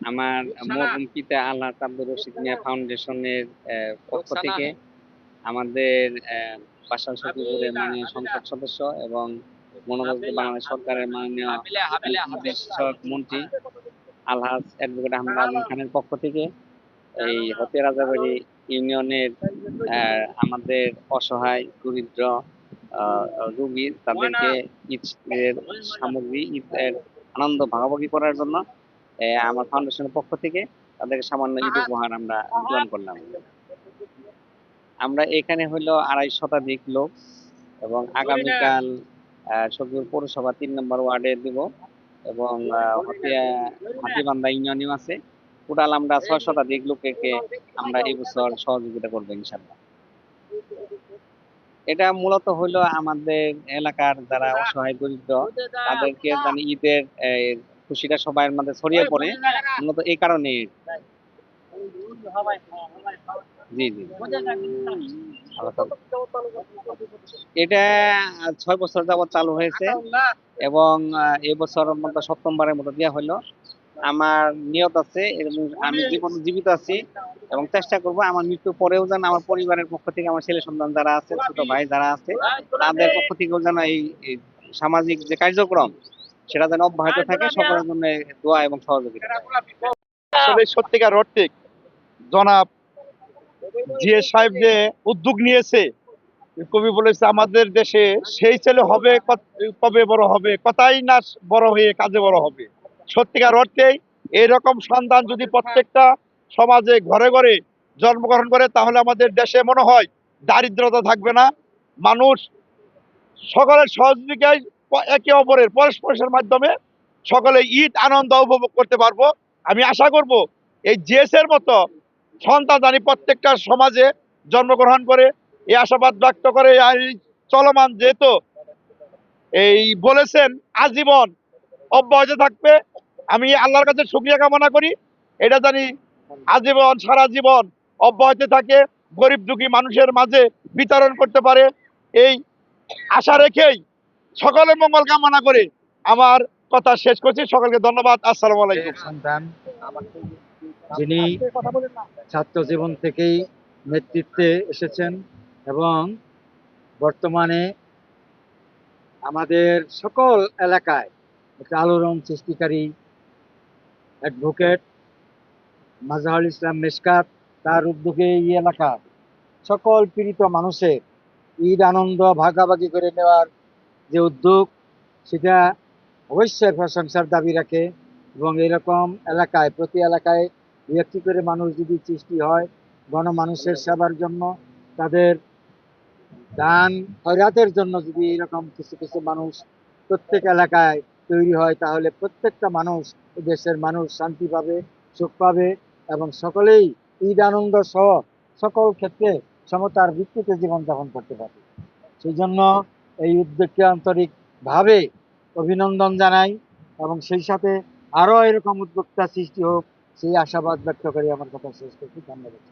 আমার মরহুম পিতা আল্লাহ আব্দুর রশিদ মিয়া ফাউন্ডেশনের পক্ষ থেকে আমাদের বাসার সচিবের মাননীয় সংসদ সদস্য এবং মনোনীত বাংলাদেশ সরকারের মাননীয় বিষয়ক মন্ত্রী আলহাজ অ্যাডভোকেট আহমেদ আজম খানের পক্ষ থেকে এই হতে রাজাবাড়ি ইউনিয়নের আমাদের অসহায় দরিদ্র রোগী তাদেরকে ঈদের সামগ্রী ঈদের আনন্দ ভাগাভাগি করার জন্য আমার ফাউন্ডেশনের পক্ষ থেকে তাদেরকে সামান্য ঈদ উপহার আমরা বিতরণ করলাম। আমরা এখানে হলো 250 শতাধিক লোক এবং আগামীকাল সখীপুর পৌরসভা 3 নম্বর ওয়ার্ডে দিব এবং হাতিবান্ধা ইউনিয়নেও আছে। টোটাল আমরা 6 শতাধিক লোককে আমরা এই বছর সহযোগিতা করবো ইনশাল্লাহ। এটা মূলত হলো আমাদের এলাকার যারা অসহায় দরিদ্র তাদেরকে জানি ঈদের খুশিটা সবার মধ্যে ছড়িয়ে পড়ে, মূলত এই কারণে। জি জি, এটা 6 বছর যাবত চালু হয়েছে এবং এবছর মতো 7মবারের মতো দেওয়া হলো। আমার নিয়ত আছে এবং আমি জীবিত আছি এবং চেষ্টা করব আমার মৃত্যুর পরেও যেন আমার পরিবারের পক্ষ থেকে আমার ছেলে সন্তান যারা আছে, ছোট ভাই যারা আছে, তাদের পক্ষ থেকেও যেন এই সামাজিক যে কার্যক্রম সেটা যেন অব্যাহত থাকে। সকলের জন্য দোয়া এবং সহযোগিতা। আসলে সত্যিকার অর্থে জনাব জিএ সাহেব যে উদ্যোগ নিয়েছে, কবি বলেছে আমাদের দেশে সেই ছেলে হবে কবে বড় হবে, কথাই না বড় হয়ে কাজে বড় হবে। সত্যিকার অর্থেই এইরকম সন্তান যদি প্রত্যেকটা সমাজে ঘরে ঘরে জন্মগ্রহণ করে তাহলে আমাদের দেশে মনে হয় দারিদ্রতা থাকবে না। মানুষ সকলের সহযোগিতায় একে অপরের পরস্পরের মাধ্যমে সকলে ঈদ আনন্দ উপভোগ করতে পারবো। আমি আশা করব এই জিএস এর মতো সন্তান জানি প্রত্যেকটা সমাজে জন্মগ্রহণ করে, এই আশাবাদ ব্যক্ত করে চলমান যেহেতু এই বলেছেন আজীবন অব্যাহত থাকবে। আমি আল্লাহর কাছে শুকরিয়া কামনা করি এটা জানি আজীবন সারা জীবন অব্যাহত থাকে, গরিব দুঃখী মানুষের মাঝে বিতরণ করতে পারে, এই আশা রেখেই সকলের মঙ্গল কামনা করে আমার কথা শেষ করছি। সকলকে ধন্যবাদ। আসসালামু আলাইকুম। সন্তান যিনি ছাত্র জীবন থেকেই নেতৃত্বে এসেছেন এবং বর্তমানে আমাদের সকল এলাকায় একটা আলোড়ন সৃষ্টিকারী অ্যাডভোকেট মাজহারুল ইসলাম মেশকাত, তার উদ্যোগে এই এলাকার সকল পীড়িত মানুষের ঈদ আনন্দ ভাগাভাগি করে নেওয়ার যে উদ্যোগ, সেটা অবশ্যই প্রশংসার দাবি রাখে। এবং এরকম এলাকায় প্রতি এলাকায় দু একটি করে মানুষ যদি সৃষ্টি হয় গণমানুষের সেবার জন্য, তাদের দান খয়রাতের জন্য যদি এরকম কিছু কিছু মানুষ প্রত্যেক এলাকায় তৈরি হয়, তাহলে প্রত্যেকটা মানুষ দেশের মানুষ শান্তি পাবে, সুখ পাবে এবং সকলেই ঈদ আনন্দ সহ সকল ক্ষেত্রে সমতার ভিত্তিতে জীবনযাপন করতে পারবে। সেই জন্য এই উদ্যোগকে আন্তরিকভাবে অভিনন্দন জানাই এবং সেই সাথে আরও এরকম উদ্যোক্তা সৃষ্টি হোক সেই আশাবাদ ব্যক্ত করে আমার কথা শেষ করছি। ধন্যবাদ।